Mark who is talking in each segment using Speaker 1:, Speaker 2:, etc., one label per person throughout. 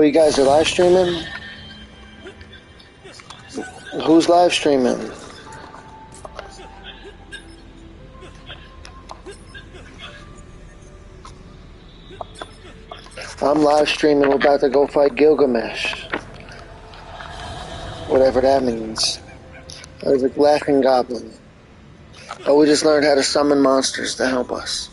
Speaker 1: you guys are live streaming? Who's live streaming? I'm live streaming. We're about to go fight Gilgamesh. Whatever that means. I was like laughing goblin. Oh, we just learned how to summon monsters to help us.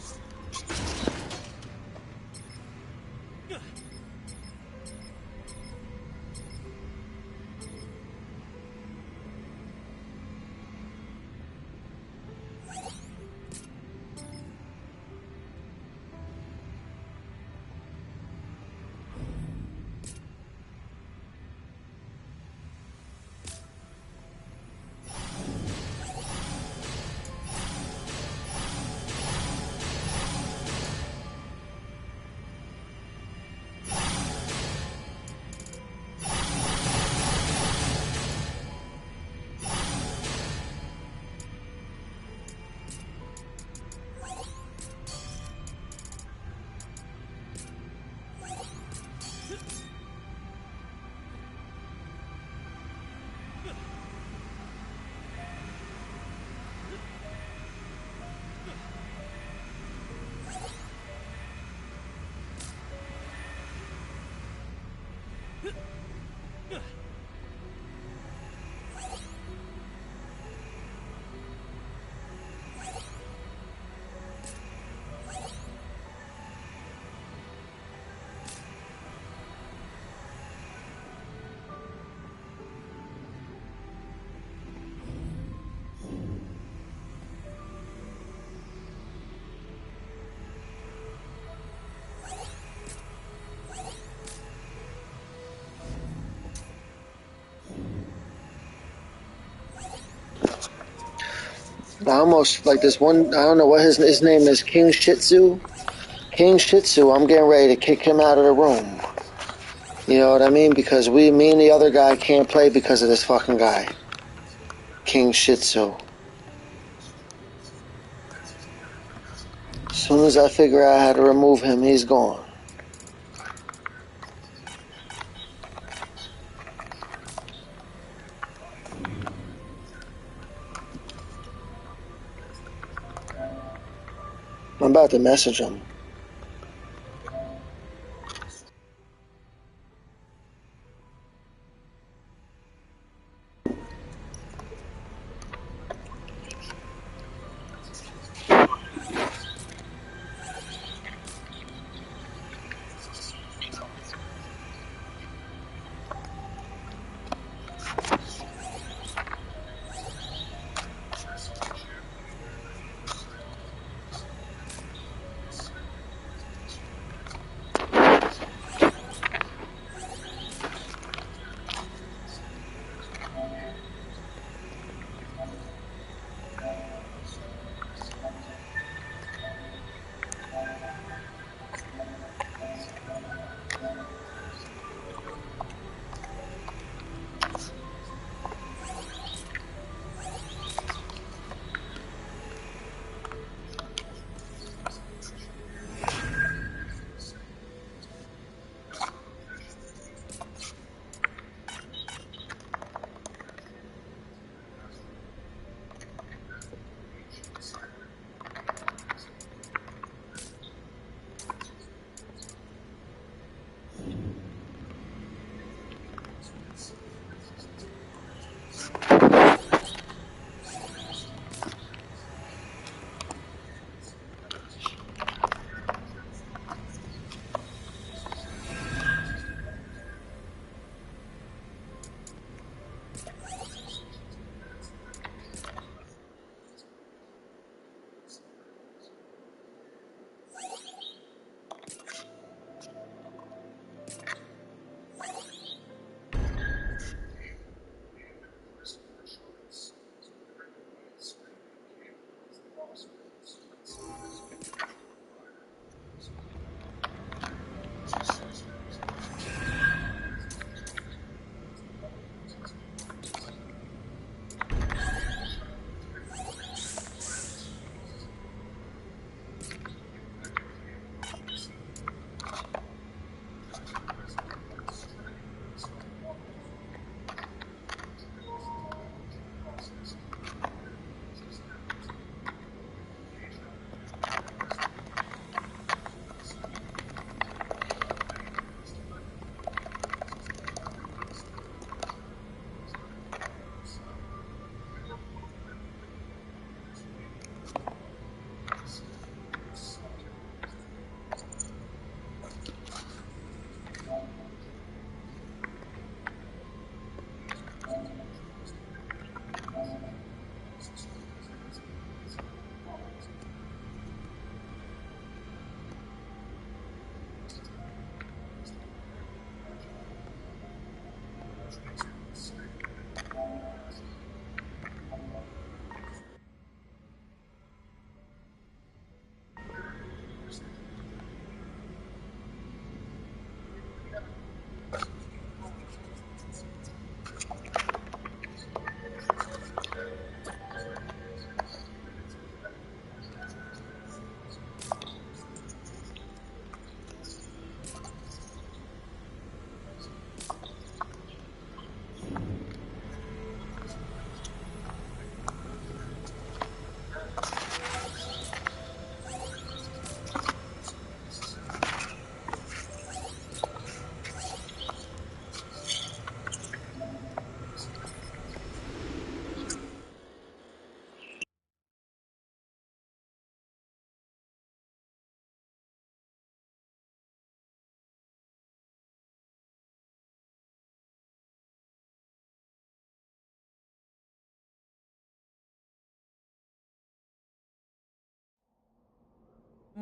Speaker 1: I almost like this one. I don't know what his name is. King Shih Tzu. King Shih Tzu. I'm getting ready to kick him out of the room. You know what I mean? Because me and the other guy can't play because of this fucking guy. King Shih Tzu. As soon as I figure out how to remove him, he's gone. I'm about to message him.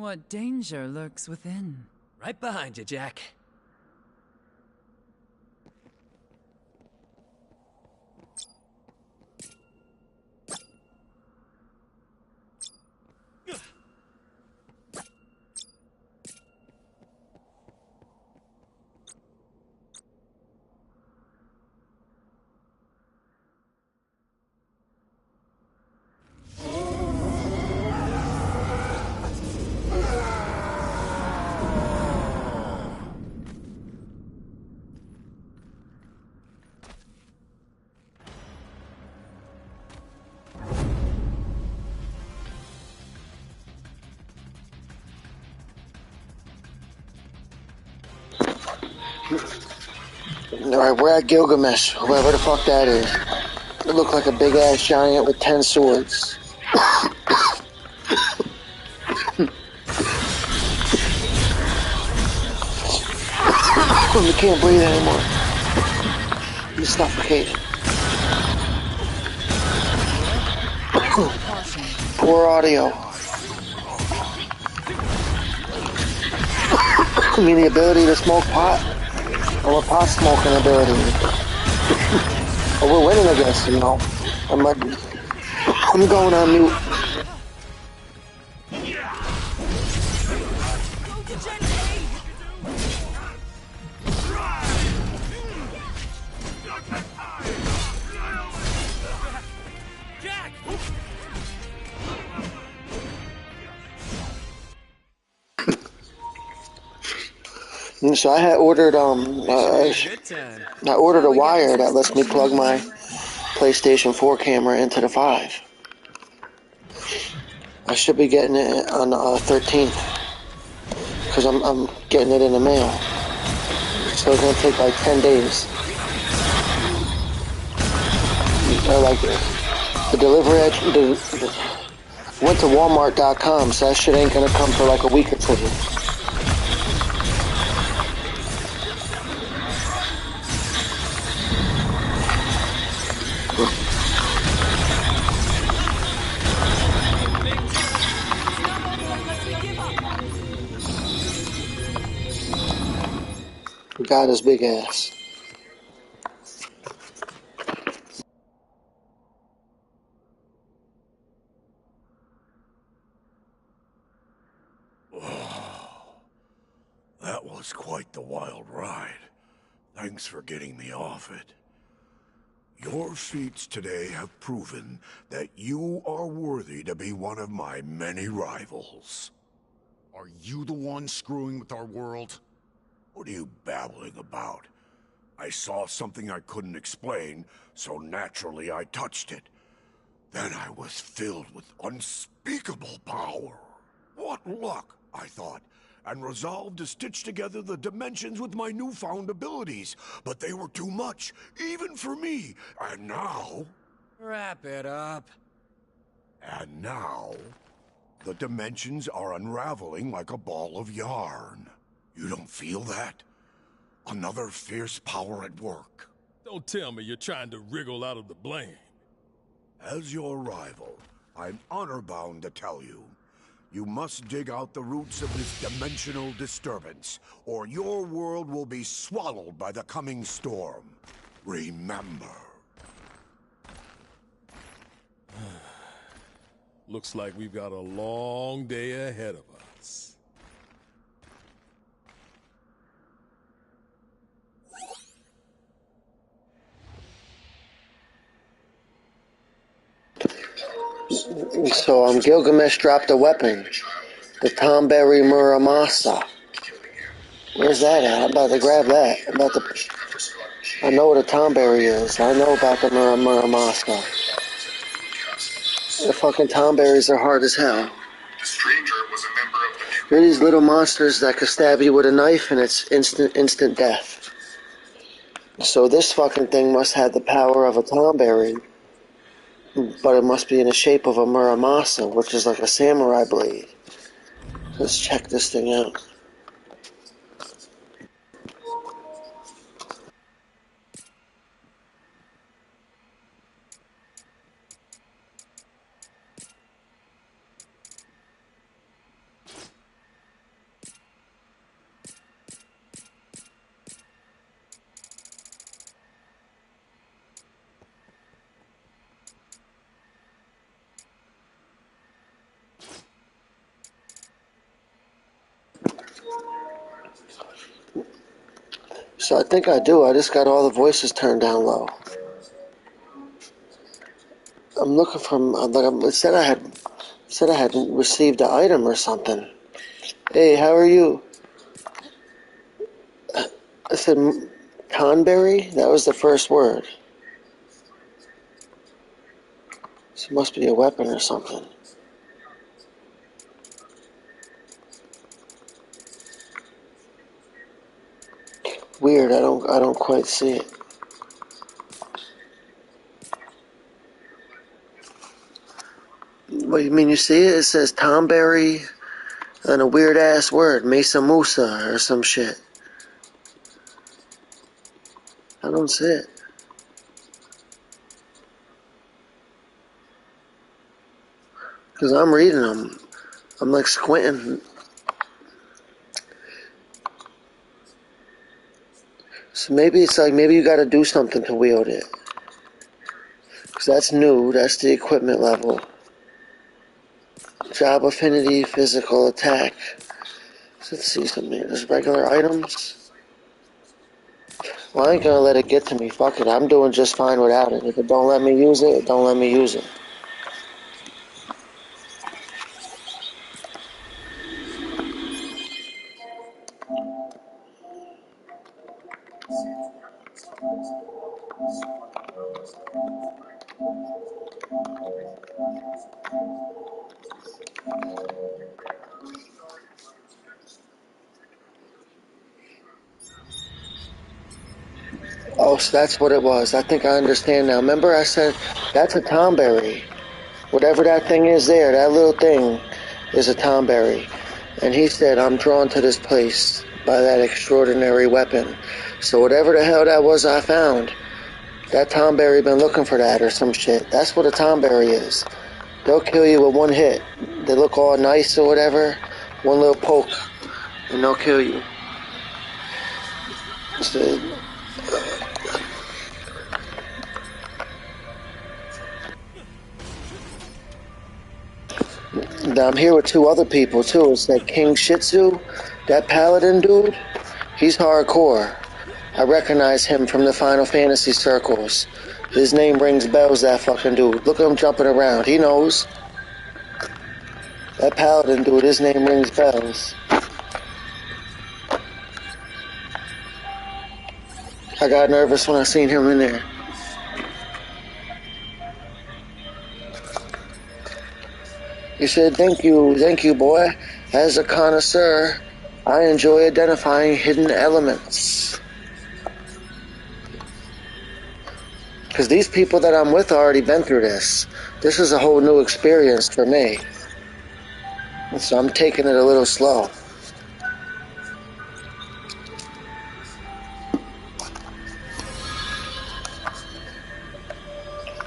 Speaker 2: What danger lurks within?
Speaker 3: Right behind you, Jack.
Speaker 1: Alright, we're at Gilgamesh, whoever the fuck that is. It looked like a big ass giant with 10 swords. We can't breathe anymore. He's suffocating. Poor audio. I mean, the ability to smoke pot. Or a pot smoking ability. But we're winning, I guess, you know. I'm going on mute. So I had ordered I ordered a wire that lets me plug my PlayStation 4 camera into the 5. I should be getting it on the 13th because I'm getting it in the mail. So it's gonna take like 10 days. Or like the delivery went to Walmart.com, so that shit ain't gonna come for like a week or two. God is big ass.
Speaker 4: That was quite the wild ride. Thanks for getting me off it. Your feats today have proven that you are worthy to be one of my many rivals.
Speaker 5: Are you the one screwing with our world?
Speaker 4: What are you babbling about? I saw something I couldn't explain, so naturally I touched it. Then I was filled with unspeakable power. What luck, I thought, and resolved to stitch together the dimensions with my newfound abilities. But they were too much, even for me. And now...
Speaker 3: Wrap it up.
Speaker 4: And now... the dimensions are unraveling like a ball of yarn. You don't feel that? Another fierce power at work.
Speaker 6: Don't tell me you're trying to wriggle out of the blame.
Speaker 4: As your rival, I'm honor-bound to tell you. You must dig out the roots of this dimensional disturbance, or your world will be swallowed by the coming storm. Remember.
Speaker 6: Looks like we've got a long day ahead of us.
Speaker 1: So Gilgamesh dropped a weapon. The Tomberry Muramasa. Where's that at? I'm about to grab that. I know what a Tomberry is. I know about the Muramasa. The fucking Tomberries are hard as hell. They're these little monsters that could stab you with a knife and it's instant death. So this fucking thing must have the power of a Tomberry. But it must be in the shape of a Muramasa, which is like a samurai blade. Let's check this thing out. So I think I do. I just got all the voices turned down low. I'm looking for. It said I had received an item or something. Hey, how are you? I said conberry. That was the first word. So it must be a weapon or something. Weird. I don't quite see it. What you mean? You see it? It says Tomberry and a weird ass word, Mesa Musa or some shit. I don't see it. Cause I'm reading them. I'm like squinting. So maybe it's like maybe you got to do something to wield it. Cause that's new. That's the equipment level. Job affinity, physical attack. So let's see something. There's regular items. Well, I ain't gonna let it get to me. Fuck it. I'm doing just fine without it. If it don't let me use it, don't let me use it. Oh, so that's what it was. I think I understand now. Remember I said that's a tomberry. Whatever that thing is there, that little thing is a tomberry. And he said, I'm drawn to this place by that extraordinary weapon. So whatever the hell that was I found, that tomberry been looking for that or some shit. That's what a tomberry is. They'll kill you with one hit. They look all nice or whatever. One little poke, and they'll kill you. So, now I'm here with two other people too. It's that King Shih Tzu, that paladin dude. He's hardcore. I recognize him from the Final Fantasy circles. His name rings bells, that fucking dude. Look at him jumping around. He knows. That paladin dude, his name rings bells. I got nervous when I seen him in there. He said, thank you, boy. As a connoisseur, I enjoy identifying hidden elements. Because these people that I'm with already been through this. This is a whole new experience for me. So I'm taking it a little slow.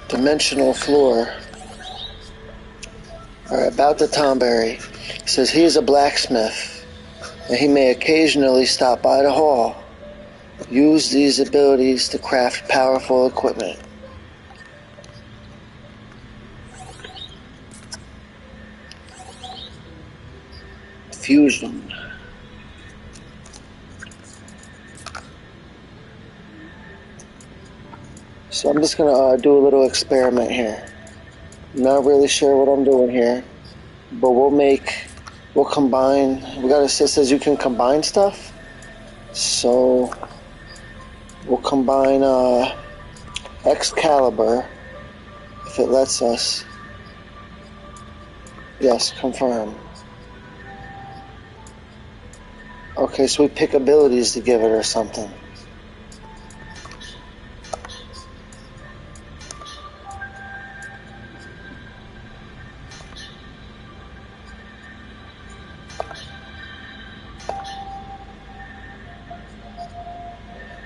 Speaker 1: Dimensional floor. Alright, about the Tomberry. It says he is a blacksmith, and he may occasionally stop by the hall. Use these abilities to craft powerful equipment. Fusion. So I'm just gonna do a little experiment here. I'm not really sure what I'm doing here, but we'll combine. It says you can combine stuff. So we'll combine Excalibur if it lets us. Yes, confirm. Okay, so we pick abilities to give it or something.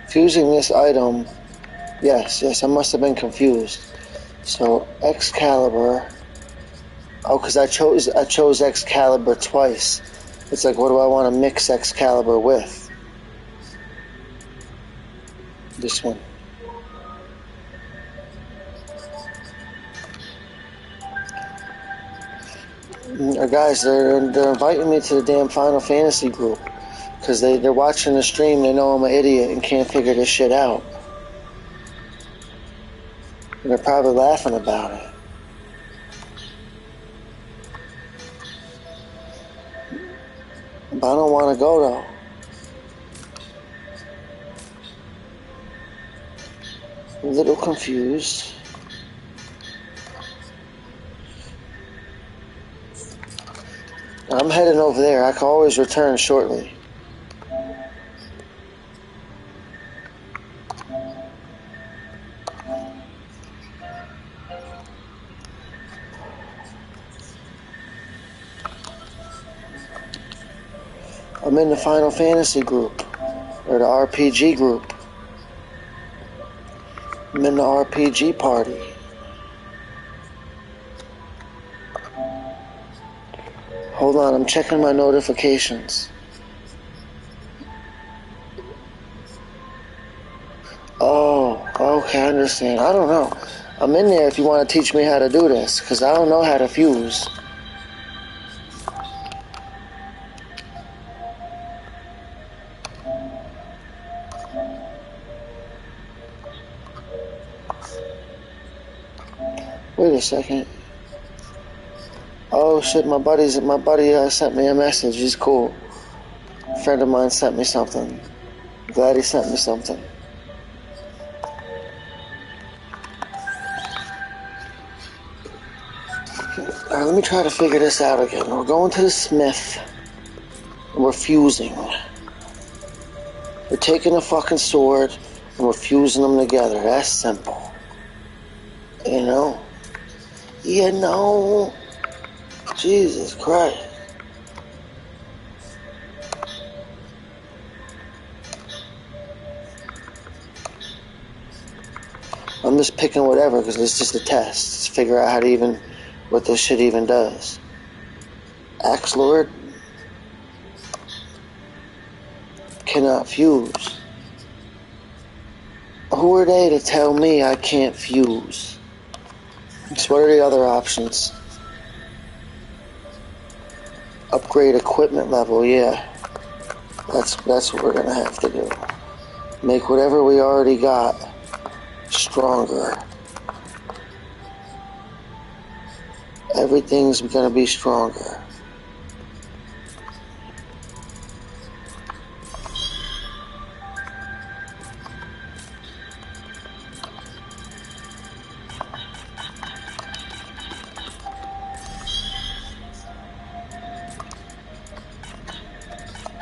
Speaker 1: Fusing this item. Yes, I must have been confused. So Excalibur. Oh, because I chose Excalibur twice. It's like, what do I want to mix Excalibur with? This one. Guys, they're inviting me to the damn Final Fantasy group. because they're watching the stream. They know I'm an idiot and can't figure this shit out. And they're probably laughing about it. But I don't want to go though. A little confused. I'm heading over there. I can always return shortly. I'm in the Final Fantasy group, or the RPG group. I'm in the RPG party. Hold on, I'm checking my notifications. Oh, okay, I understand. I don't know. I'm in there if you want to teach me how to do this, because I don't know how to fuse. Wait a second. Oh shit, my buddy sent me a message. He's cool. A friend of mine sent me something. Glad he sent me something. Alright, let me try to figure this out again. We're going to the smith. And we're fusing. We're taking a fucking sword and we're fusing them together. That's simple. You know? You know? Jesus Christ. I'm just picking whatever because it's just a test. To figure out how to even, what this shit even does. Axe Lord cannot fuse. Who are they to tell me I can't fuse? So what are the other options? Upgrade equipment level, yeah. That's what we're gonna have to do. Make whatever we already got stronger. Everything's gonna be stronger.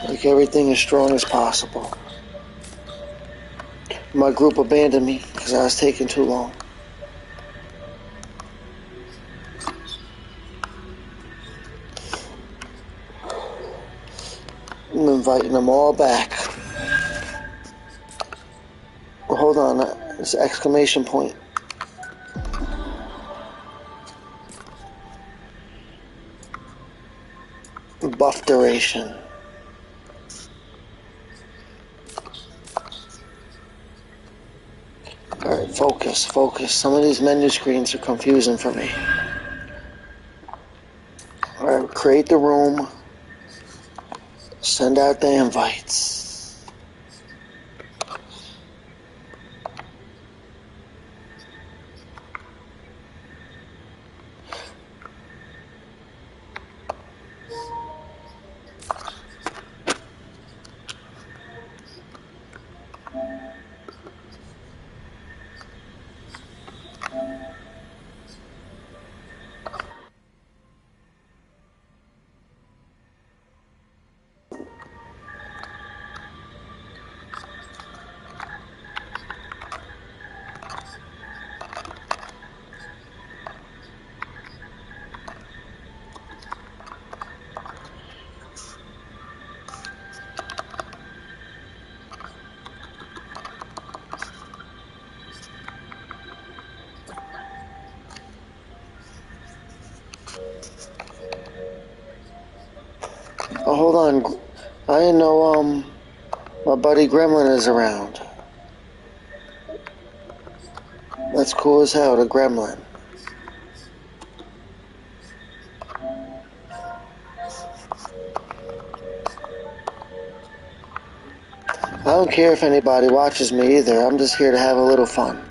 Speaker 1: Make everything as strong as possible. My group abandoned me because I was taking too long. I'm inviting them all back. Well, hold on, it's an exclamation point. Buff duration. Alright, focus. Some of these menu screens are confusing for me. Alright, create the room. Send out the invites. Oh, hold on. I didn't know, my buddy Gremlin is around. That's cool as hell, the Gremlin. don't care if anybody watches me either. I'm just here to have a little fun.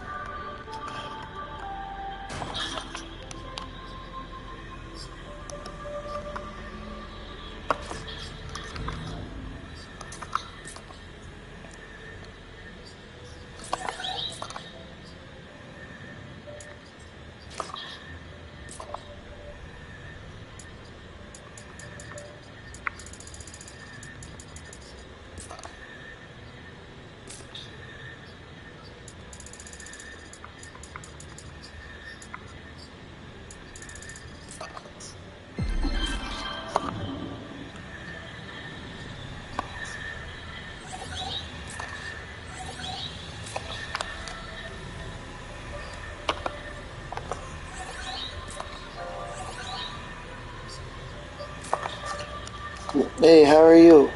Speaker 1: Hey, how are you?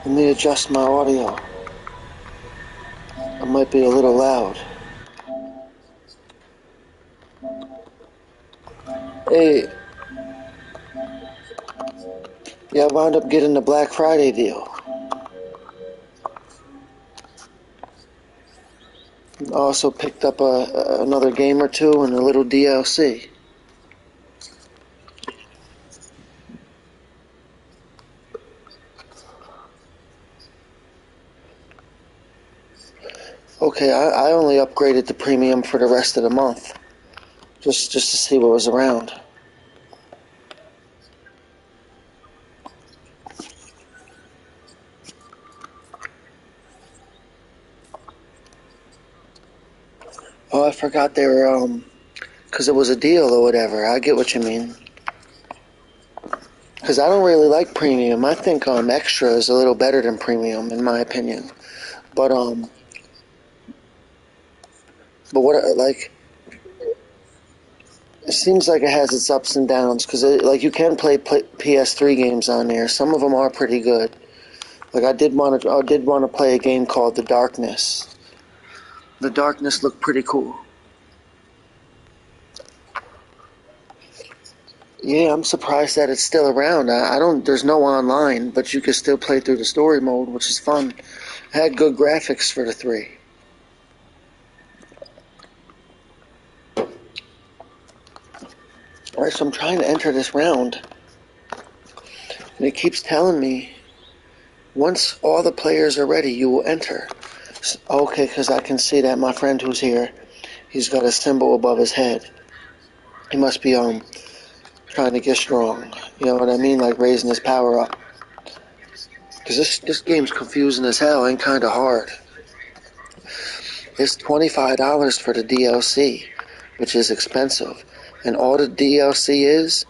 Speaker 1: Let me adjust my audio. I might be a little loud. Hey, yeah, I wound up getting the Black Friday deal. I also picked up another game or two and a little DLC. Okay, I only upgraded to premium for the rest of the month, just to see what was around. Oh, I forgot they were, because it was a deal or whatever. I get what you mean. Because I don't really like premium. I think extra is a little better than premium, in my opinion. But what, like, it seems like it has its ups and downs. Because like you can play PS3 games on there. Some of them are pretty good. Like I did want to play a game called The Darkness. The Darkness looked pretty cool. Yeah, I'm surprised that it's still around. I don't. There's no online, but you can still play through the story mode, which is fun. It had good graphics for the 3. Alright, so I'm trying to enter this round, and it keeps telling me once all the players are ready, you will enter. Okay, because I can see that my friend who's here, he's got a symbol above his head. He must be trying to get strong. You know what I mean? Like raising his power up. Because this game's confusing as hell and kind of hard. It's $25 for the DLC, which is expensive. And all the DLC is,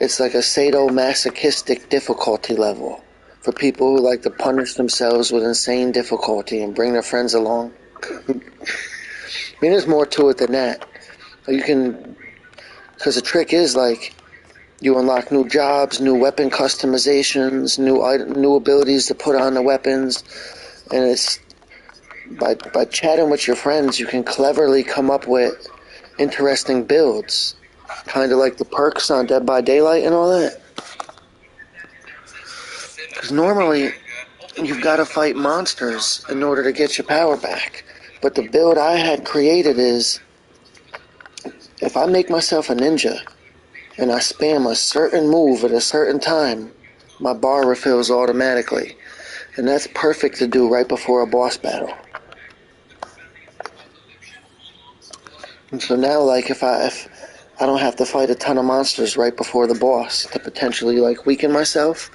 Speaker 1: it's like a sadomasochistic difficulty level for people who like to punish themselves with insane difficulty and bring their friends along. I mean, there's more to it than that. You can, because the trick is like, you unlock new jobs, new weapon customizations, new abilities to put on the weapons, and it's by chatting with your friends, you can cleverly come up with interesting builds, kind of like the perks on Dead by Daylight and all that. Because normally, you've got to fight monsters in order to get your power back. But the build I had created is, if I make myself a ninja, and I spam a certain move at a certain time, my bar refills automatically. And that's perfect to do right before a boss battle. And so now, like, if I don't have to fight a ton of monsters right before the boss to potentially, like, weaken myself,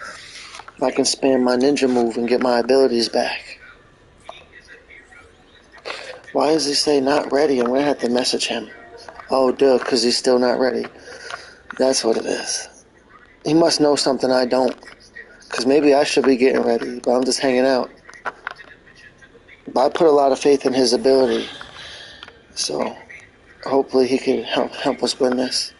Speaker 1: I can spam my ninja move and get my abilities back. Why does he say not ready? I'm going to have to message him. Oh, duh, because he's still not ready. That's what it is. He must know something I don't. Because maybe I should be getting ready, but I'm just hanging out. But I put a lot of faith in his ability. So hopefully he can help us win this.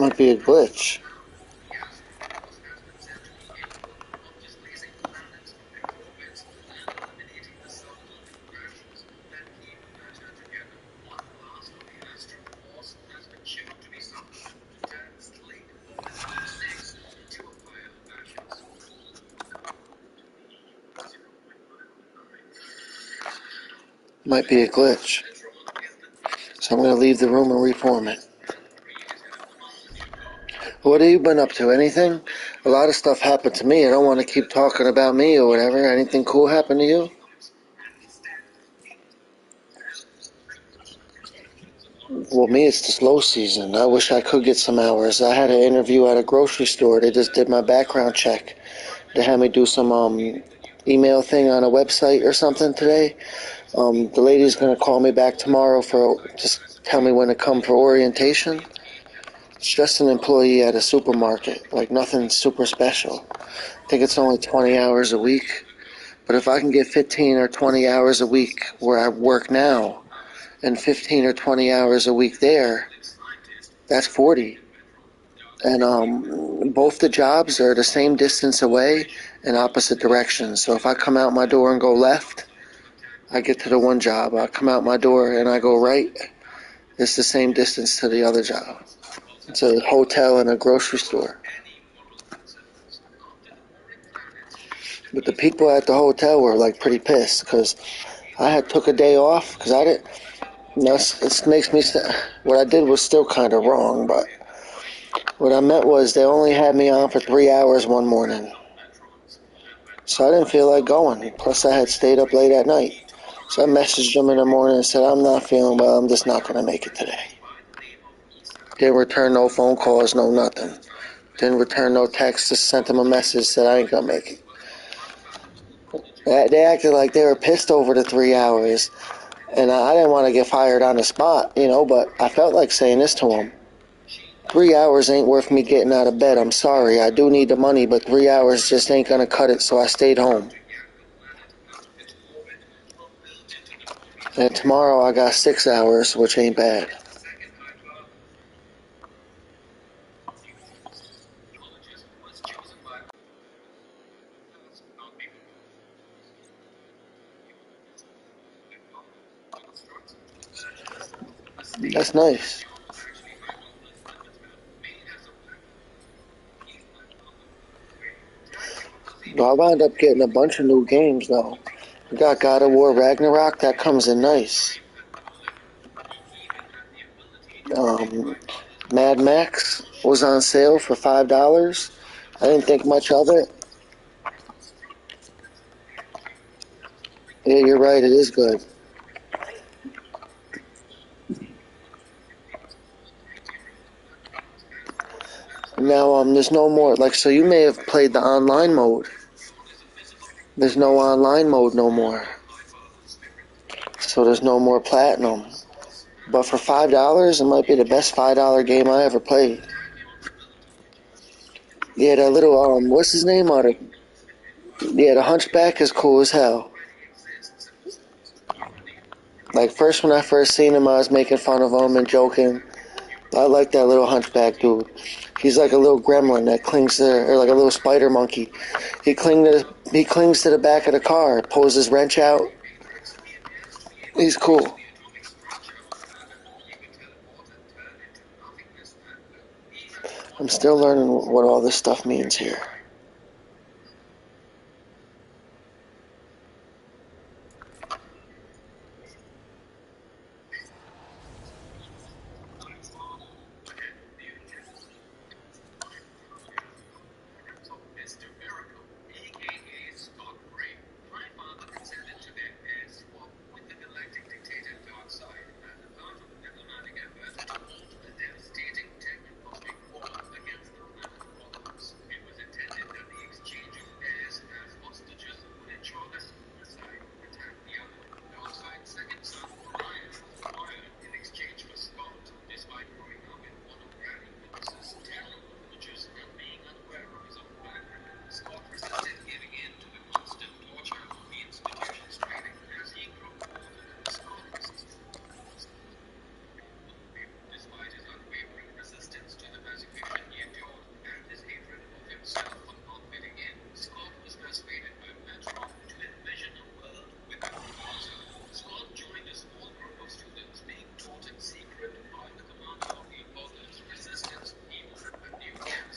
Speaker 1: Might be a glitch. Might be a glitch. So I'm going to leave the room and reform it. What have you been up to? Anything? A lot of stuff happened to me. I don't want to keep talking about me or whatever. Anything cool happened to you? Well, me, it's the slow season. I wish I could get some hours. I had an interview at a grocery store. They just did my background check. They had me do some email thing on a website or something today. The lady's going to call me back tomorrow for just tell me when to come for orientation. It's just an employee at a supermarket, like nothing super special. I think it's only 20 hours a week. But if I can get 15 or 20 hours a week where I work now and 15 or 20 hours a week there, that's 40. And both the jobs are the same distance away in opposite directions. So if I come out my door and go left, I get to the one job. I come out my door and I go right, it's the same distance to the other job. It's a hotel and a grocery store. But the people at the hotel were like pretty pissed because I had took a day off because I didn't. It makes me. What I did was still kind of wrong, but what I meant was they only had me on for 3 hours one morning, so I didn't feel like going. Plus, I had stayed up late at night, so I messaged them in the morning and said I'm not feeling well. I'm just not going to make it today. Didn't return no phone calls, no nothing. Didn't return no texts. Just sent them a message said I ain't gonna make it. They acted like they were pissed over the 3 hours. And I didn't want to get fired on the spot, but I felt like saying this to him. 3 hours ain't worth me getting out of bed. I'm sorry. I do need the money, but 3 hours just ain't going to cut it, so I stayed home. And tomorrow I got 6 hours, which ain't bad. That's nice. Well, I wound up getting a bunch of new games, though. We got God of War Ragnarok. That comes in nice. Mad Max was on sale for $5. I didn't think much of it. Yeah, you're right. It is good. Now, there's no more, so you may have played the online mode. There's no online mode no more. So there's no more platinum. But for $5, it might be the best $5 game I ever played. Yeah, that little, what's his name on it? Yeah, the Hunchback is cool as hell. Like, when I first seen him, I was making fun of him and joking. I like that little Hunchback dude. He's like a little gremlin that clings to, or like a little spider monkey. He clings to the back of the car, pulls his wrench out. He's cool. I'm still learning what all this stuff means here.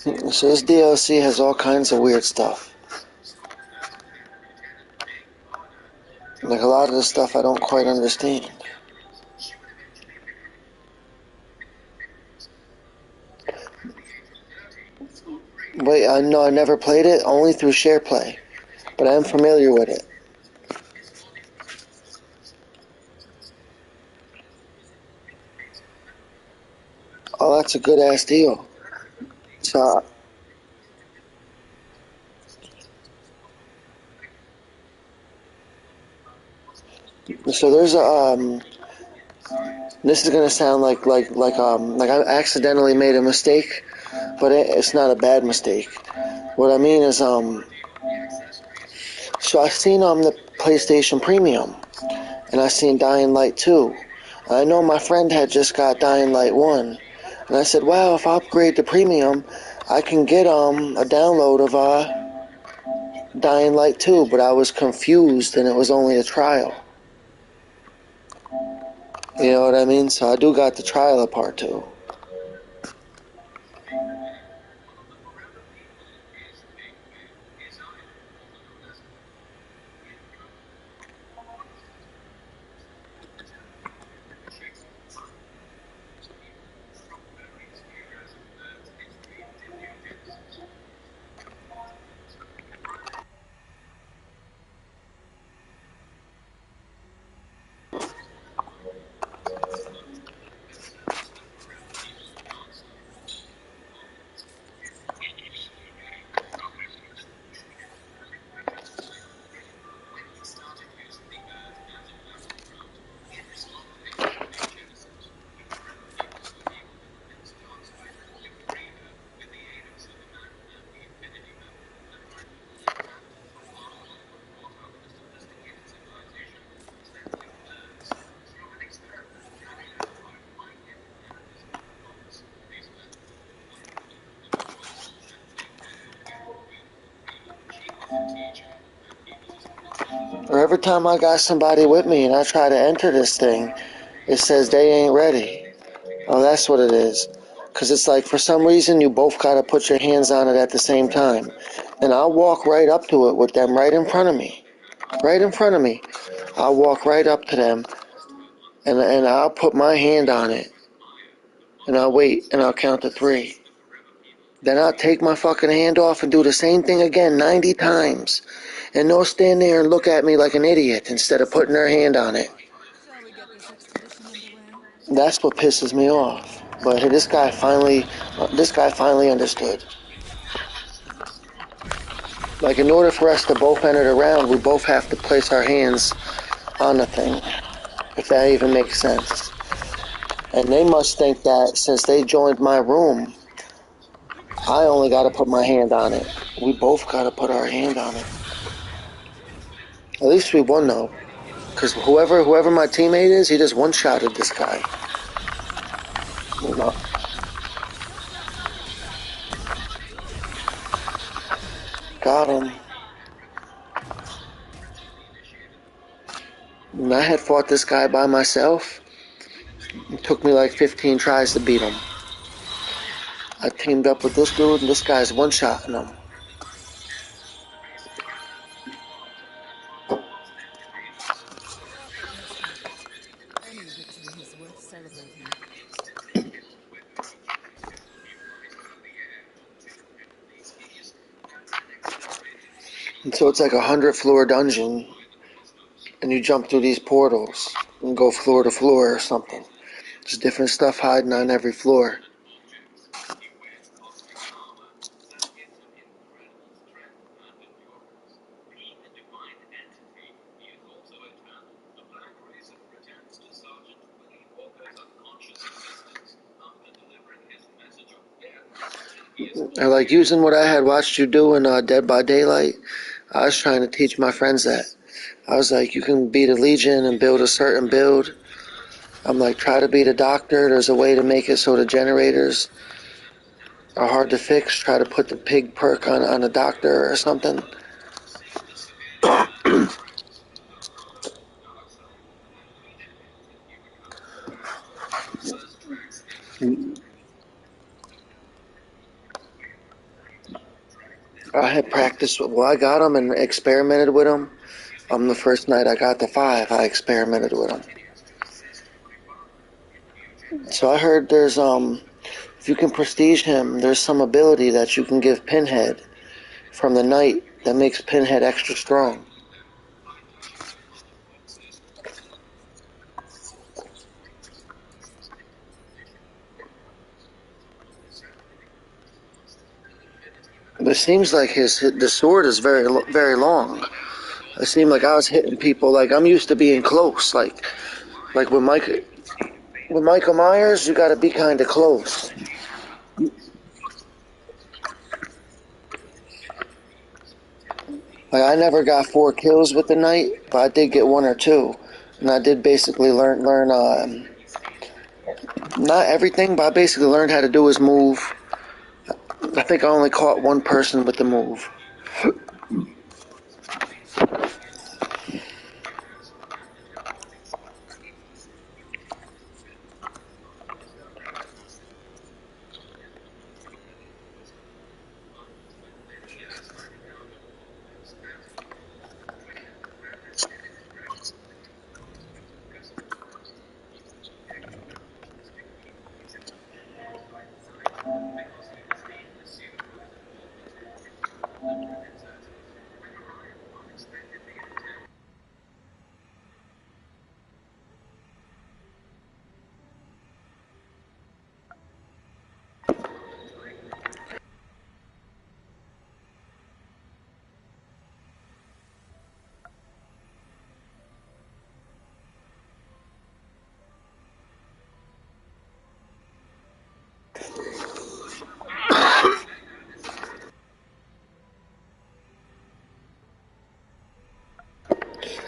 Speaker 1: So this DLC has all kinds of weird stuff. Like a lot of the stuff I don't quite understand. Wait, no, I never played it, only through SharePlay. But I am familiar with it. Oh, that's a good ass deal. So, so there's a this is gonna sound like I accidentally made a mistake, but it's not a bad mistake. What I mean is so I seen the PlayStation Premium, and I seen Dying Light 2. I know my friend had just got Dying Light 1, and I said, wow, if I upgrade to Premium, I can get a download of Dying Light 2, but I was confused and it was only a trial. You know what I mean? So I do got the trial of part 2. Or every time I got somebody with me and I try to enter this thing, it says they ain't ready. Oh, that's what it is. Because it's like for some reason you both got to put your hands on it at the same time. And I'll walk right up to it with them right in front of me. Right in front of me. I'll walk right up to them and I'll put my hand on it. And I'll wait and I'll count to 3. Then I'll take my fucking hand off and do the same thing again 90 times. And they'll stand there and look at me like an idiot instead of putting their hand on it.
Speaker 2: Shall we get this expedition underway?
Speaker 1: That's what pisses me off. But this guy finally understood. Like in order for us to both enter the round, we both have to place our hands on the thing. If that even makes sense. And they must think that since they joined my room, I only got to put my hand on it. We both got to put our hand on it. At least we won though. Because whoever my teammate is, he just one-shotted this guy. Got him. When I had fought this guy by myself, it took me like 15 tries to beat him. I teamed up with this dude, and this guy's one-shotting him.
Speaker 2: Any victory is worth celebrating.
Speaker 1: And so it's like 100-floor dungeon, and you jump through these portals and go floor to floor or something. There's different stuff hiding on every floor. I like using what I had watched you do in Dead by Daylight. I was trying to teach my friends that. I was like, you can beat a Legion and build a certain build. I'm like, try to beat a doctor. There's a way to make it so the generators are hard to fix. Try to put the pig perk on a doctor or something. I had practiced. Well, I got them and experimented with them. The first night I got the 5, I experimented with them. So I heard there's if you can prestige him, there's some ability that you can give Pinhead from the night that makes Pinhead extra strong. But it seems like the sword is very long. It seemed like I was hitting people like I'm used to being close. Like with Michael Myers, you got to be kind of close. Like I never got 4 kills with the knight, but I did get 1 or 2, and I did basically learn not everything, but I basically learned how to do his move. I think I only caught 1 person with the move.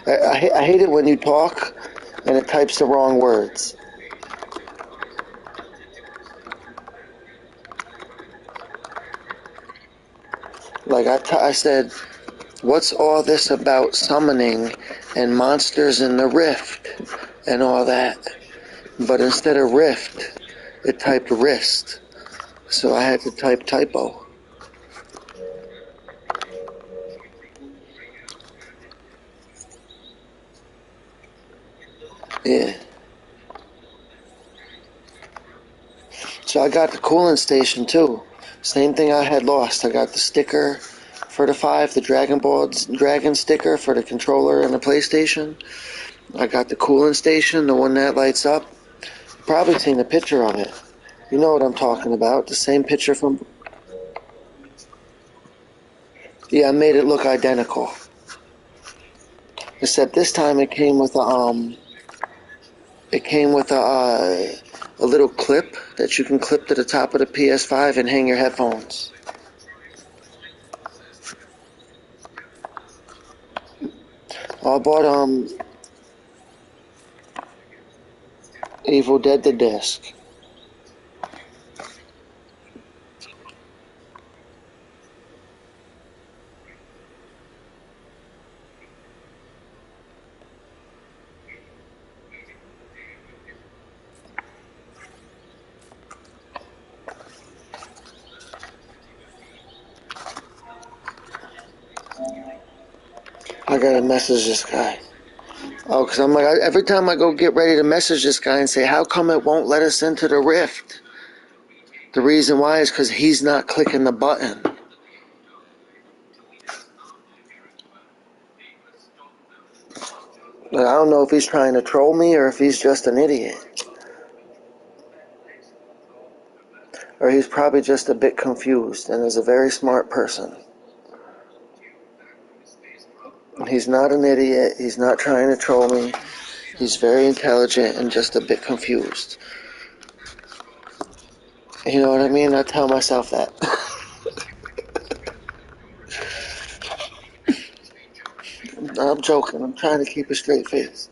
Speaker 1: I hate it when you talk and it types the wrong words. Like I said, what's all this about summoning and monsters in the rift and all that? But instead of rift, it typed wrist. So I had to type typo. Yeah. So I got the cooling station too. Same thing I had lost. I got the sticker for the 5, the Dragon sticker for the controller and the PlayStation. I got the cooling station, the one that lights up. Probably seen a picture of it. You know what I'm talking about. The same picture from... Yeah, I made it look identical. Except this time it came with a little clip that you can clip to the top of the PS5 and hang your headphones. I bought Evil Dead the disc. I gotta message this guy. Oh, because I'm like, every time I go get ready to message this guy and say, how come it won't let us into the rift? The reason why is because he's not clicking the button. I don't know if he's trying to troll me or if he's just an idiot. Or he's probably just a bit confused and is a very smart person. He's not an idiot. He's not trying to troll me. He's very intelligent and just a bit confused. You know what I mean? I tell myself that. I'm joking. I'm trying to keep a straight face.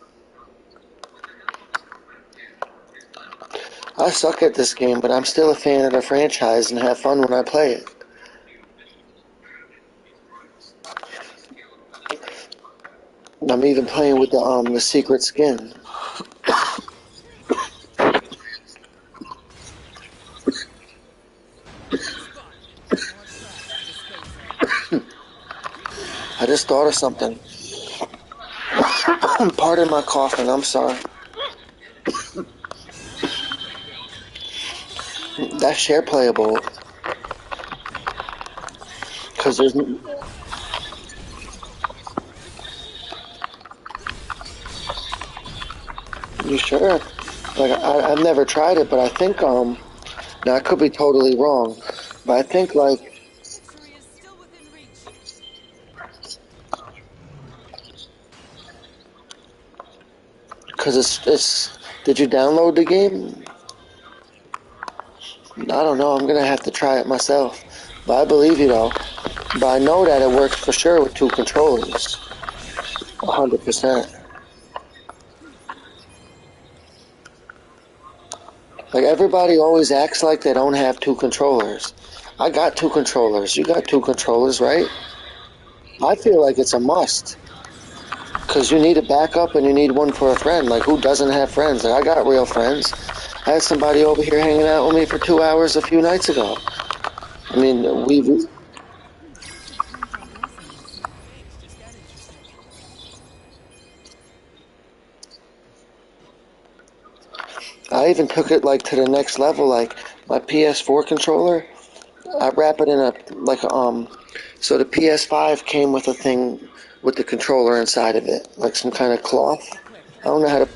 Speaker 1: I suck at this game, but I'm still a fan of the franchise and have fun when I play it. I'm even playing with the secret skin.
Speaker 2: Enemy spotted. More traps to dispose of.
Speaker 1: I just thought of something. Pardon my coughing. I'm sorry. That's share playable. Because there's. You sure? Like I've never tried it, but I think now I could be totally wrong, but I think like
Speaker 2: Victory is still within reach.
Speaker 1: because it's. Did you download the game? I don't know. I'm gonna have to try it myself, but I believe you though. But I know that it works for sure with two controllers, 100%. Like everybody always acts like they don't have two controllers. I got two controllers. You got two controllers, right? I feel like it's a must. Because you need a backup and you need one for a friend. Like, who doesn't have friends? Like, I got real friends. I had somebody over here hanging out with me for 2 hours a few nights ago. I mean,
Speaker 2: Content lessons.
Speaker 3: Things just got interesting.
Speaker 1: I even took it like to the next level. Like my PS4 controller, I wrap it in a like so the PS5 came with a thing with the controller inside of it, like some kind of cloth. I don't know how to.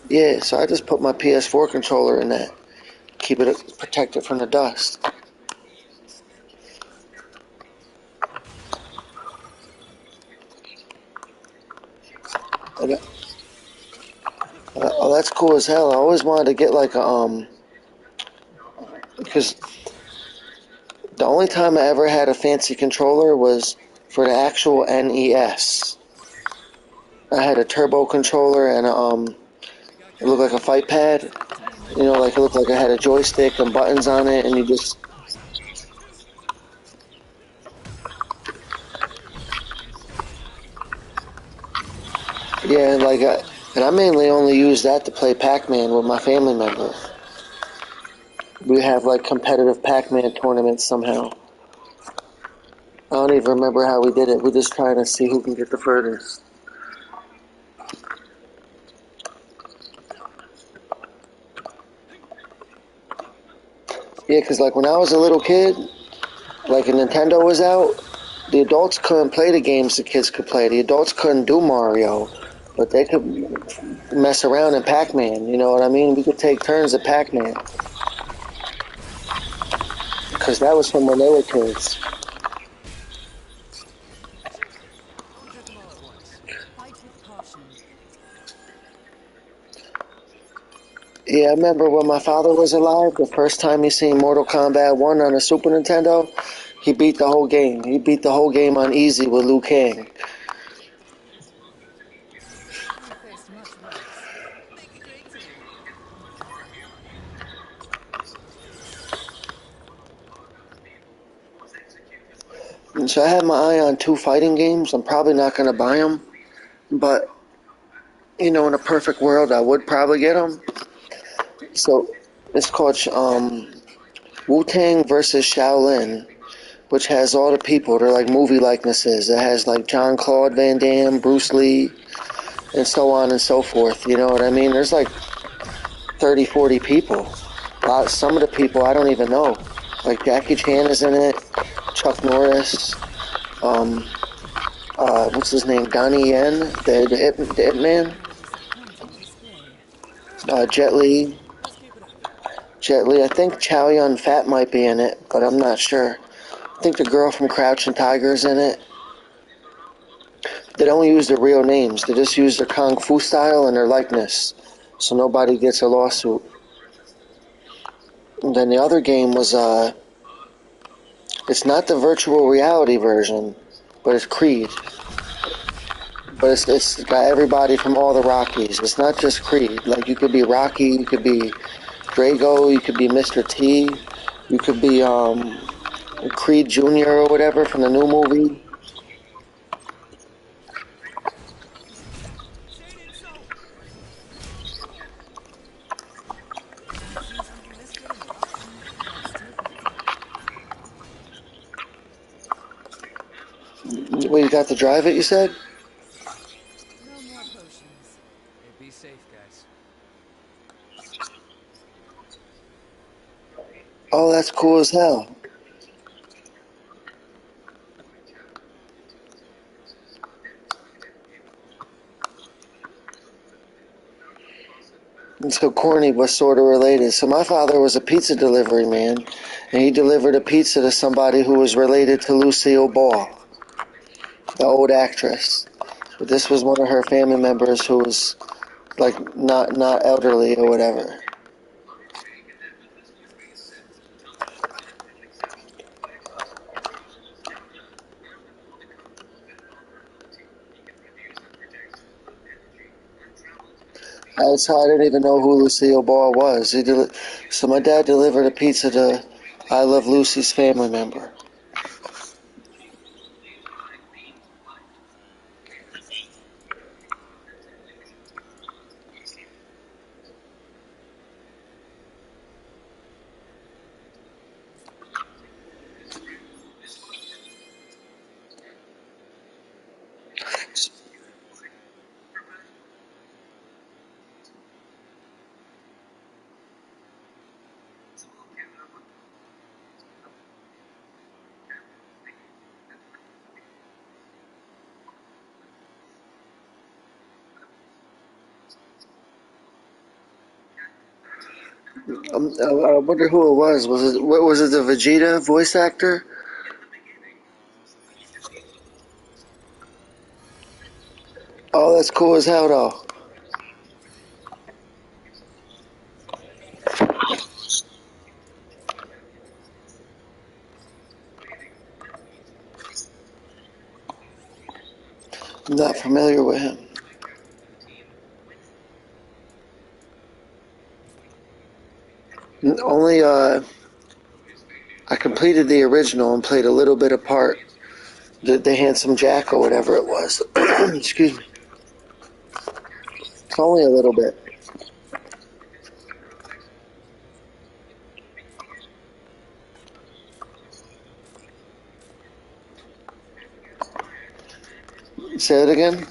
Speaker 1: Yeah, so I just put my PS4 controller in that, keep it protected from the dust. Oh, that's cool as hell. I always wanted to get like a because the only time I ever had a fancy controller was for the actual NES. I had a turbo controller and it looked like a fight pad. You know, like it looked like I had a joystick and buttons on it, and you just yeah, like and I mainly only use that to play Pac-Man with my family members. We have like competitive Pac-Man tournaments somehow. I don't even remember how we did it. We're just trying to see who can get the furthest. Yeah, because like when I was a little kid, like a Nintendo was out, the adults couldn't play the games the kids could play. The adults couldn't do Mario, but they could mess around in Pac-Man. You know what I mean? We could take turns at Pac-Man because that was from when they were kids.
Speaker 3: Don't hit them all at once.
Speaker 2: Fight with caution.
Speaker 1: Yeah, I remember when my father was alive, the first time he seen Mortal Kombat 1 on a Super Nintendo, he beat the whole game. He beat the whole game on easy with Liu Kang.
Speaker 2: You faced much worse.
Speaker 3: Make a great team.
Speaker 1: And so I had my eye on two fighting games. I'm probably not going to buy them, but you know, in a perfect world, I would probably get them. So it's called Wu-Tang versus Shaolin, which has all the people. They're like movie likenesses. It has like John Claude Van Damme, Bruce Lee, and so on and so forth. You know what I mean? There's like 30, 40 people. Some of the people I don't even know. Like Jackie Chan is in it, Chuck Norris, um, what's his name? Donnie Yen, the Ip Man,
Speaker 2: Disappointing display.
Speaker 1: Jet Li.
Speaker 3: Let's keep it up.
Speaker 1: Jet Li. I think Chow Yun Fat might be in it, but I'm not sure. I think the girl from Crouching Tiger's in it. They don't use their real names. They just use their kung fu style and their likeness, so nobody gets a lawsuit. And then the other game was it's not the virtual reality version, but it's Creed. But it's got everybody from all the Rockies. It's not just Creed. Like you could be Rocky, you could be Drago, you could be Mr. T, you could be Creed Jr. or whatever from the new movie.
Speaker 3: Shaded soap. Never seen something this good in a while.
Speaker 2: I'll still pick it up.
Speaker 1: Well, you got to drive it, you said?
Speaker 2: No more potions.
Speaker 3: Hey, be safe, guys.
Speaker 1: Oh, that's cool as hell. And so corny, but sort of related. So my father was a pizza delivery man, and he delivered a pizza to somebody who was related to Lucille Ball, the old actress. But this was one of her family members who was like not elderly or whatever. That's how I didn't even know who Lucille Ball was. So my dad delivered a pizza to I Love Lucy's family member. I wonder who it was. Was it the Vegeta voice actor? Oh, that's cool as hell, though. I'm not familiar with him. Only I completed the original and played a little bit of part. The Handsome Jack or whatever it was. Excuse me. It's only a little bit. Say it again.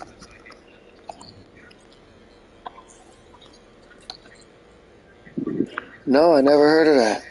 Speaker 1: No, I never heard of that.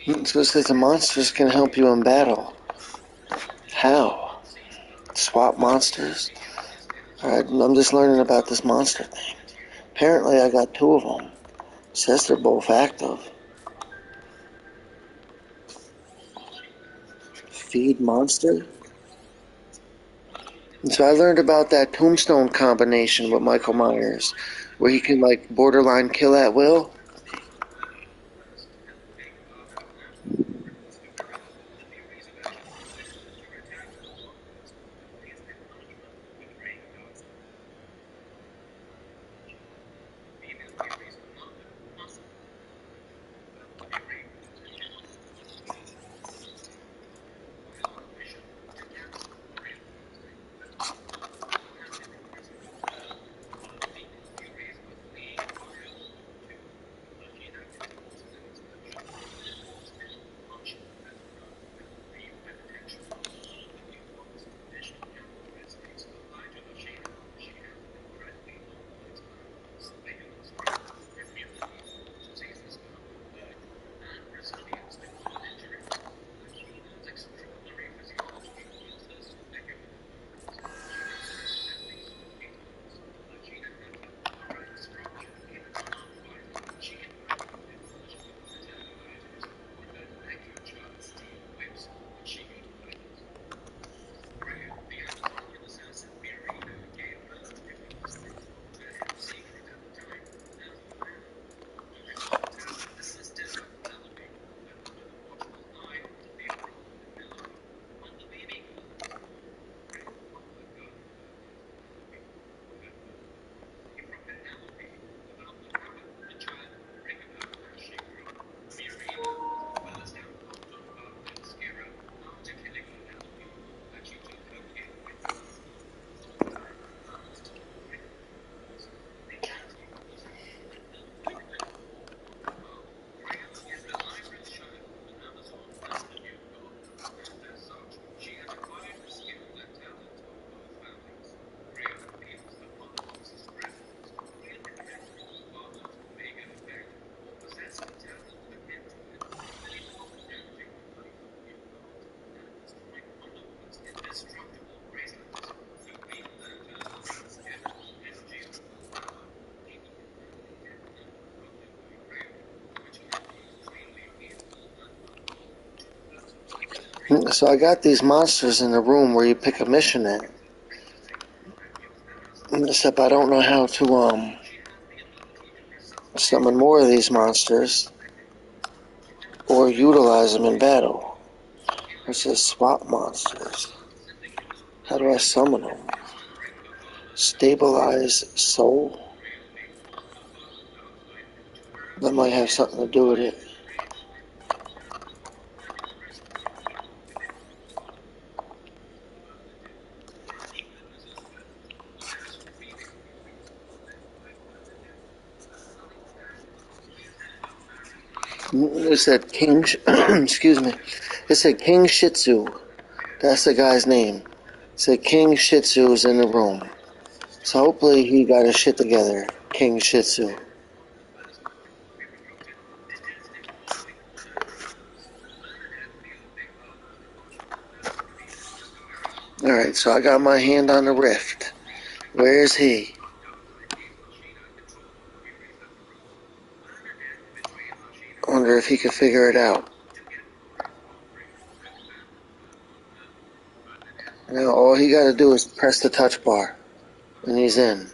Speaker 1: It's supposed to say the monsters can help you in battle. How? Swap monsters? Alright, I'm just learning about this monster thing. Apparently I got two of them. It says they're both active. Feed monster? And so I learned about that tombstone combination with Michael Myers, where he can like borderline kill at will. So I got these monsters in the room where you pick a mission at. Except I don't know how to summon more of these monsters or utilize them in battle. It says swap monsters. How do I summon them? Stabilize soul? That might have something to do with it. It said King, excuse me. It said King Shih Tzu. That's the guy's name. It said King Shih Tzu's in the room. So hopefully he got his shit together. King Shih Tzu. Alright, so I got my hand on the rift. Where is he? I wonder if he could figure it out. Now all he gotta do is press the touch bar. And he's in.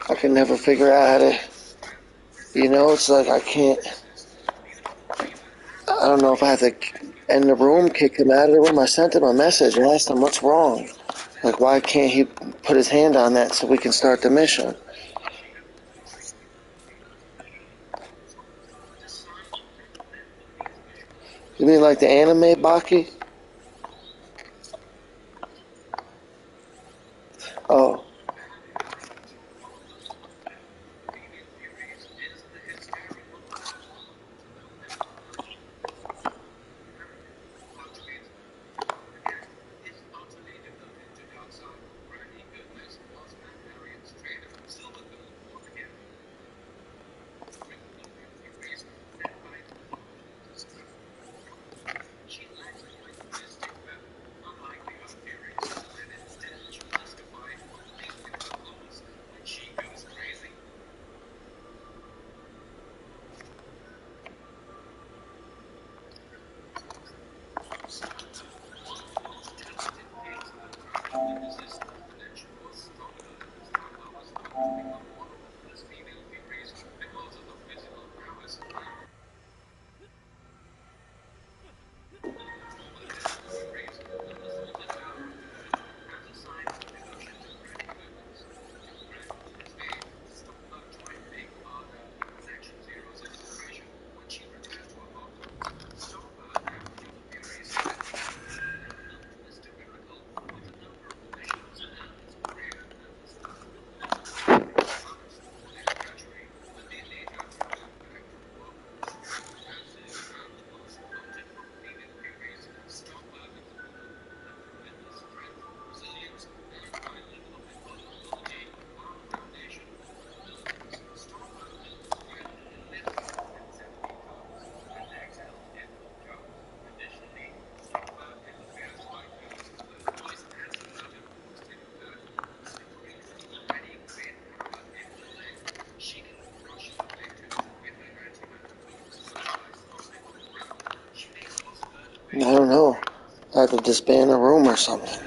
Speaker 1: I can never figure out how to, it's like I can't, I don't know if I have to in the room, kicked him out of the room. I sent him a message and asked him what's wrong. Like, why can't he put his hand on that so we can start the mission? You mean like the anime Baki? Oh. I don't know. I have to disband a room or something.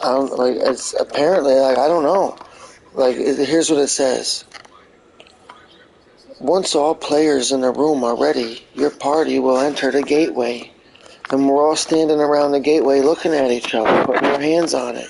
Speaker 1: I don't like. It's apparently like I don't know. Like here's what it says. Once all players in the room are ready, your party will enter the gateway, and we're all standing around the gateway looking at each other, putting our hands on it.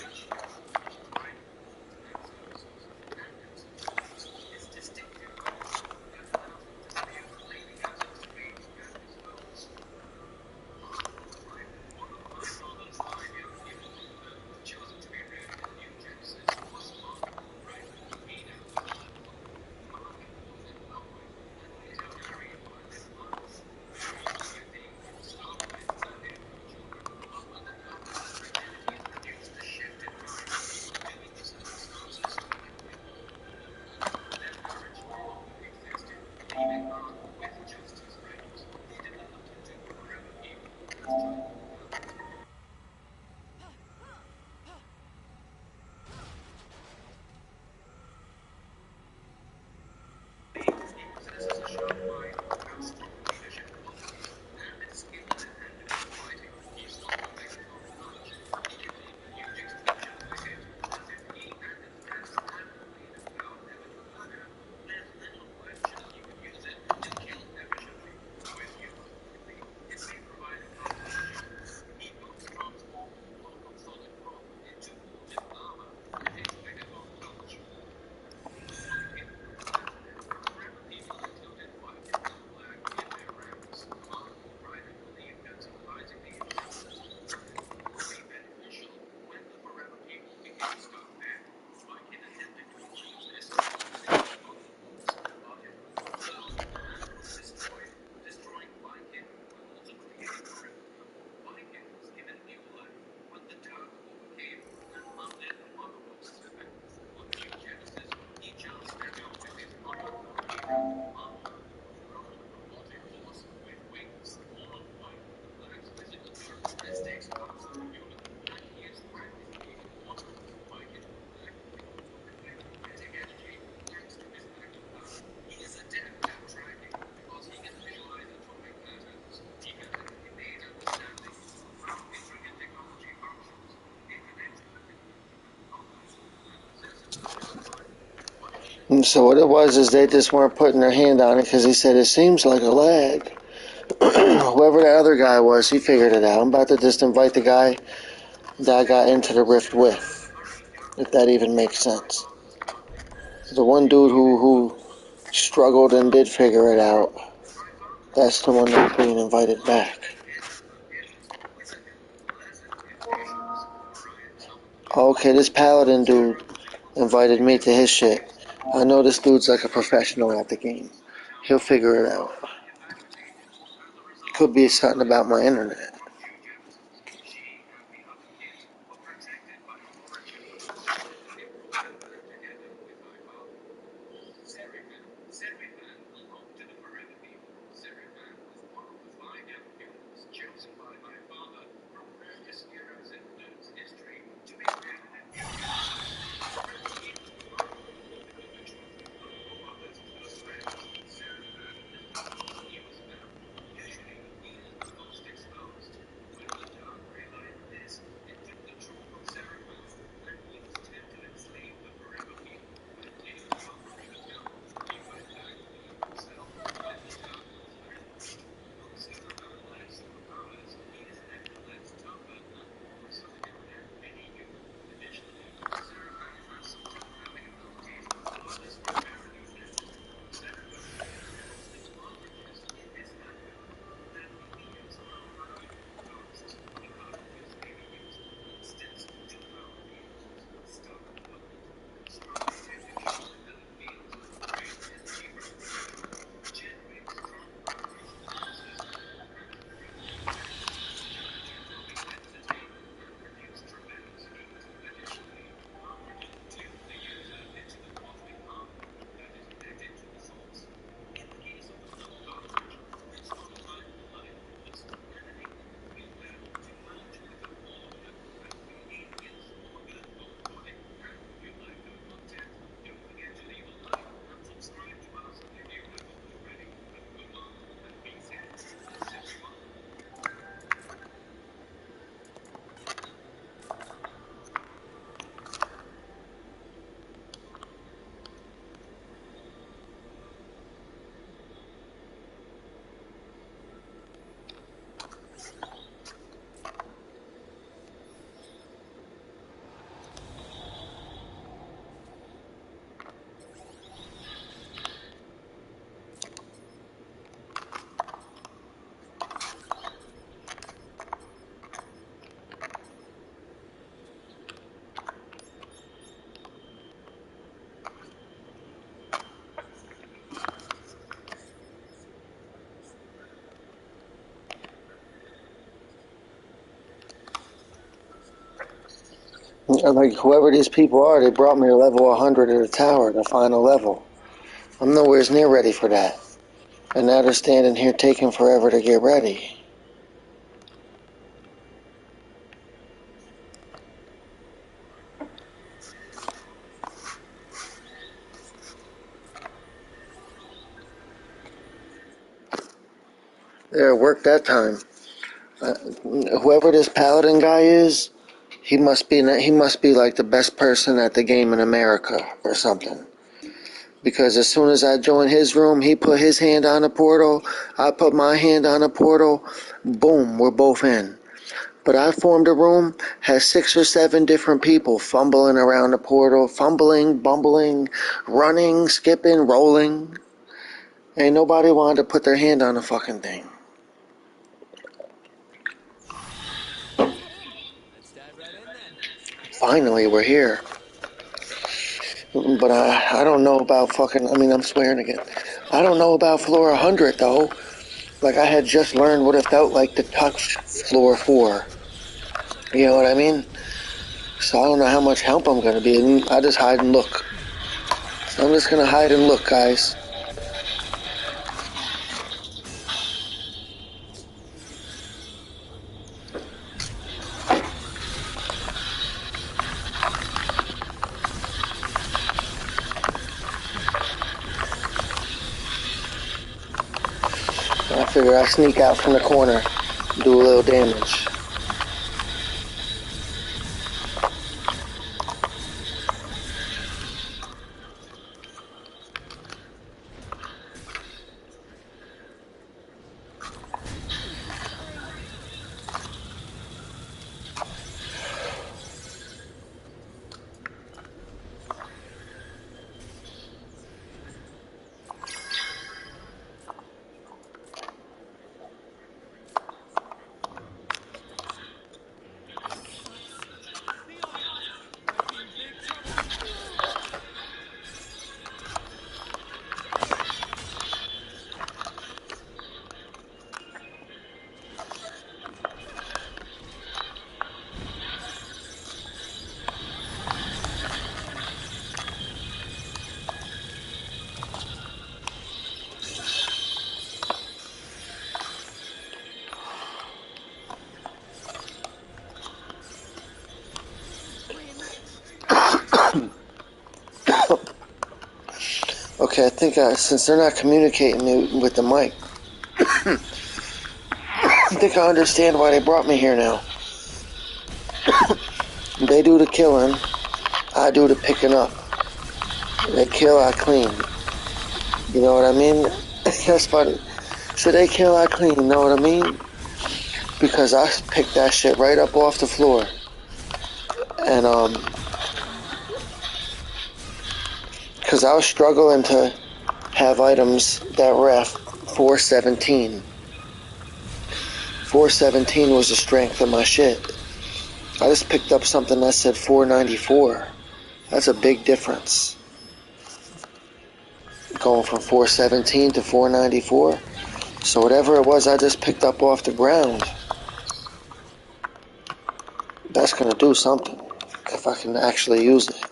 Speaker 1: And so what it was is they just weren't putting their hand on it because he said it seems like a lag. Whoever that other guy was, he figured it out. I'm about to just invite the guy that I got into the rift with, if that even makes sense. The one dude who struggled and did figure it out, that's the one that's being invited back. Okay, this paladin dude invited me to his shit. I know this dude's like a professional at the game. He'll figure it out. Could be something about my internet. Like, whoever these people are, they brought me to level 100 of the tower, the final level. I'm nowhere near ready for that. And now they're standing here taking forever to get ready. There, worked that time. Whoever this paladin guy is, he must be like the best person at the game in America or something. Because as soon as I joined his room, he put his hand on the portal, I put my hand on the portal, boom, we're both in. But I formed a room, has 6 or 7 different people fumbling around the portal, fumbling, bumbling, running, skipping, rolling. Ain't nobody wanted to put their hand on the fucking thing.
Speaker 3: Let's dive right in then.
Speaker 1: Finally, we're here. But I don't know about fucking, I mean, I'm swearing again. I don't know about floor 100, though. Like, I had just learned what it felt like to touch floor 4. You know what I mean? So I don't know how much help I'm going to be. And I just hide and look. I'm just going to hide and look, guys. I figure I sneak out from the corner, do a little damage. Okay, I think since they're not communicating me with the mic, I think I understand why they brought me here now. They do the killing, I do the picking up. They kill, I clean. You know what I mean? That's funny. So they kill, I clean, you know what I mean? Because I picked that shit right up off the floor. And, because I was struggling to have items that were at 417. 417 was the strength of my shit. I just picked up something that said 494. That's a big difference. Going from 417 to 494. So whatever it was I just picked up off the ground, that's going to do something if I can actually use it.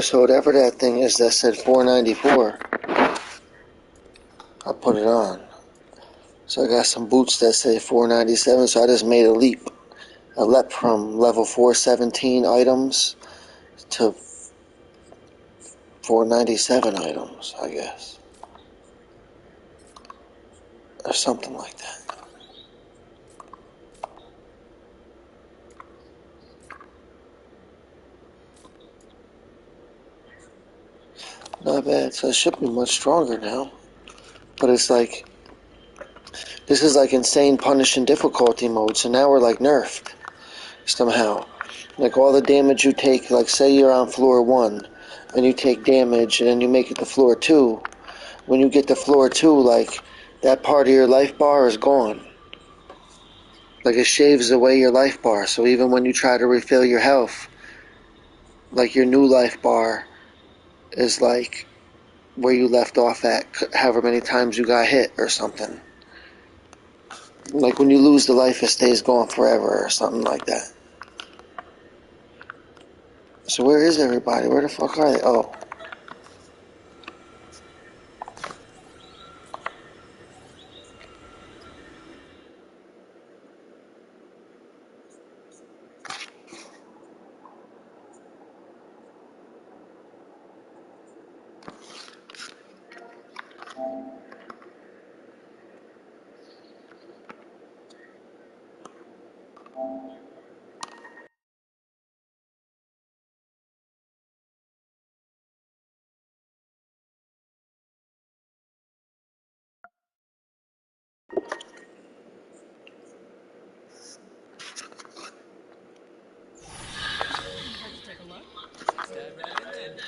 Speaker 1: So whatever that thing is that said 494, I put it on. So I got some boots that say 497, so I just made a leap. I leapt from level 417 items to 497 items, I guess. Or something like that. Not bad. So it should be much stronger now. But it's like, this is like insane punishing difficulty mode, so now we're like nerfed somehow. Like all the damage you take, like say you're on floor 1 and you take damage and then you make it to floor 2. When you get to floor 2, like that part of your life bar is gone. Like it shaves away your life bar, so even when you try to refill your health, like your new life bar is like where you left off at however many times you got hit or something. Like when you lose the life, it stays gone forever or something like that. So where is everybody? Where the fuck are they? Oh.
Speaker 2: Care to take a look?
Speaker 3: Let's dive right in then.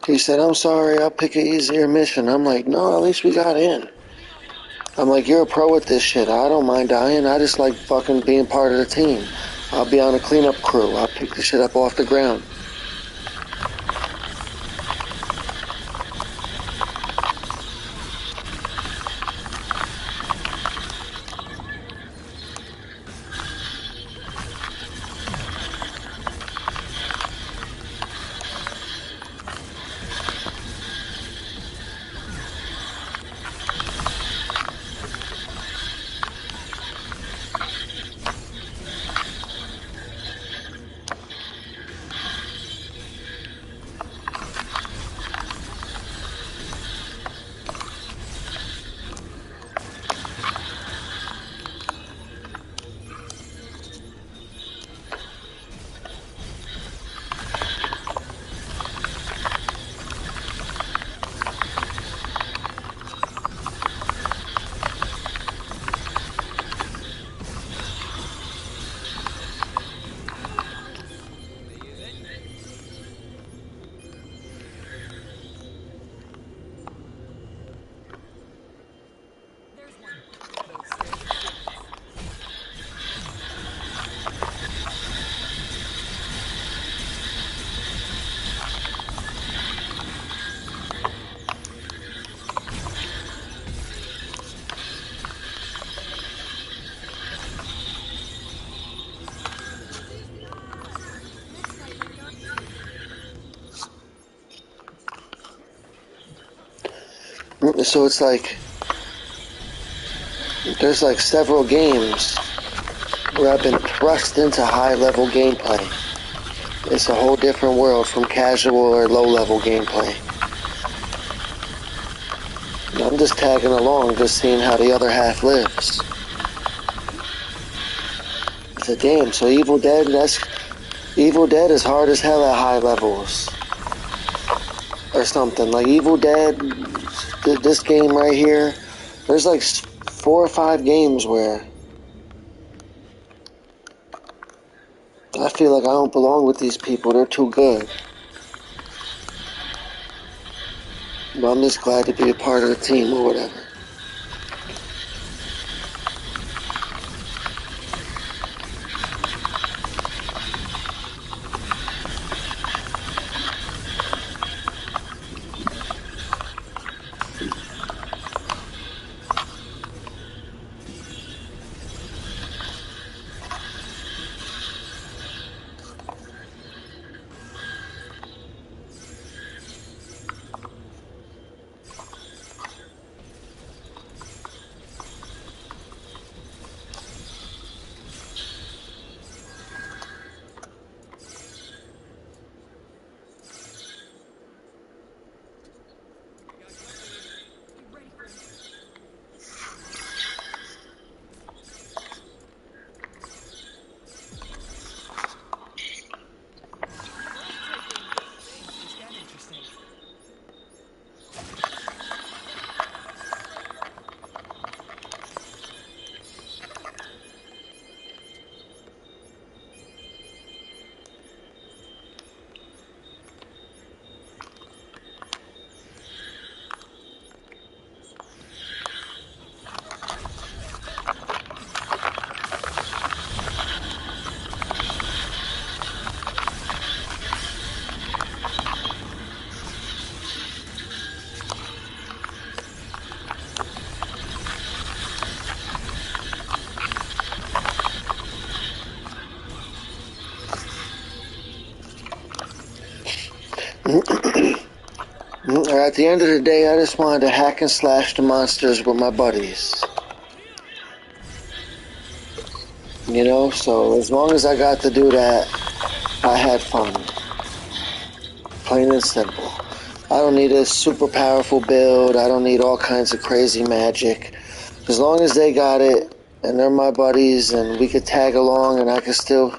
Speaker 1: He said, I'm sorry, I'll pick an easier mission. I'm like, no, at least we got in. I'm like, you're a pro at this shit. I don't mind dying. I just like fucking being part of the team. I'll be on a cleanup crew. I'll pick the shit up off the ground. So it's like there's like several games where I've been thrust into high-level gameplay. It's a whole different world from casual or low-level gameplay. I'm just tagging along, just seeing how the other half lives. I said, damn, so Evil Dead is hard as hell at high levels. Or something. Like Evil Dead, this game right here, there's like 4 or 5 games where I feel like I don't belong with these people. They're too good. But I'm just glad to be a part of the team or whatever. At the end of the day, I just wanted to hack and slash the monsters with my buddies. You know, so as long as I got to do that, I had fun. Plain and simple. I don't need a super powerful build. I don't need all kinds of crazy magic. As long as they got it, and they're my buddies, and we could tag along, and I could still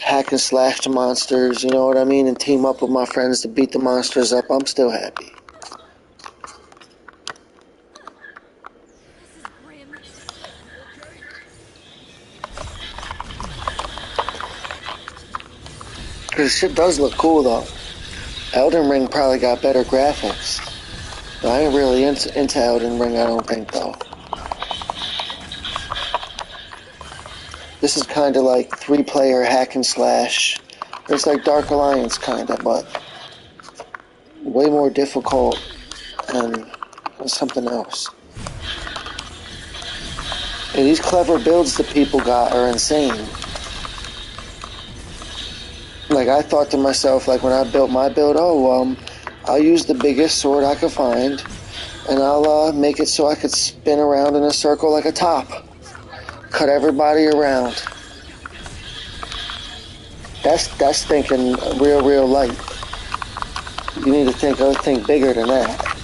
Speaker 1: hack and slash the monsters, you know what I mean, and team up with my friends to beat the monsters up, I'm still happy.
Speaker 2: This is grim.
Speaker 1: Because shit does look cool, though. Elden Ring probably got better graphics. I ain't really into Elden Ring, I don't think, though. This is kind of like 3-player hack and slash. It's like Dark Alliance, kind of, but way more difficult and something else. And these clever builds that people got are insane. Like, I thought to myself, like, when I built my build, I'll use the biggest sword I could find, and I'll make it so I could spin around in a circle like a top. Cut everybody around. That's thinking real light. You need to think bigger than that.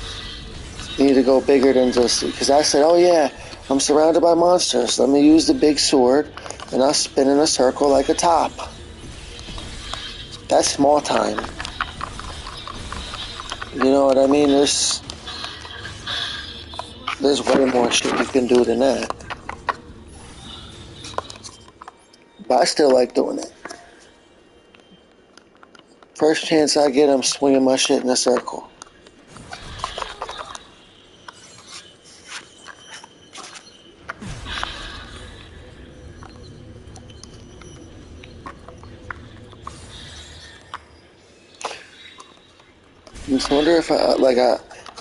Speaker 1: You need to go bigger than just... Because I said, oh yeah, I'm surrounded by monsters. Let me use the big sword, and I'll spin in a circle like a top. That's small time. You know what I mean? There's way more shit you can do than that. But I still like doing it. First chance I get, I'm swinging my shit in a circle. I just wonder if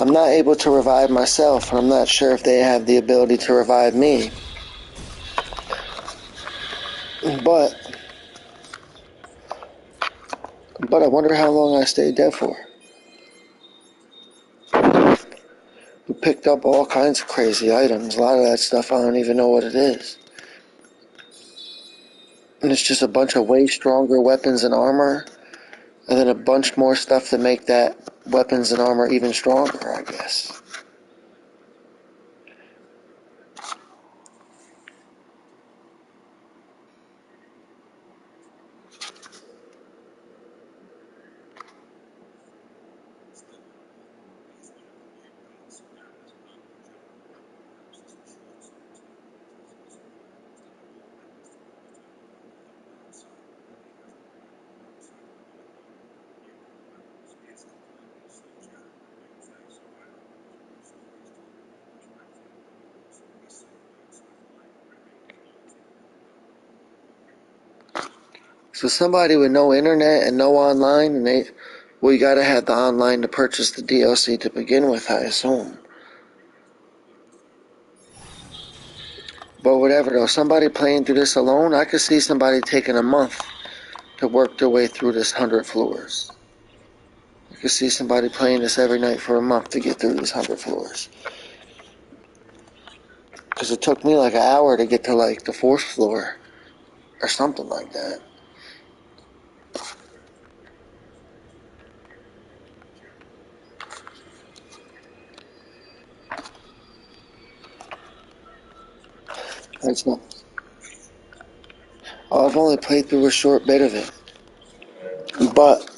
Speaker 1: I'm not able to revive myself, and I'm not sure if they have the ability to revive me. But I wonder how long I stayed dead for. picked up all kinds of crazy items. A lot of that stuff I don't even know what it is. And it's just a bunch of way stronger weapons and armor, and then a bunch more stuff to make that weapons and armor even stronger, I guess. So somebody with no internet and no online, and well, you gotta have the online to purchase the DLC to begin with, I assume. But whatever though, somebody playing through this alone, I could see somebody taking a month to work their way through this 100 floors. I could see somebody playing this every night for a month to get through these 100 floors. Because it took me like an hour to get to like the 4th floor or something like that. That's not. Oh, I've only played through a short bit of it. But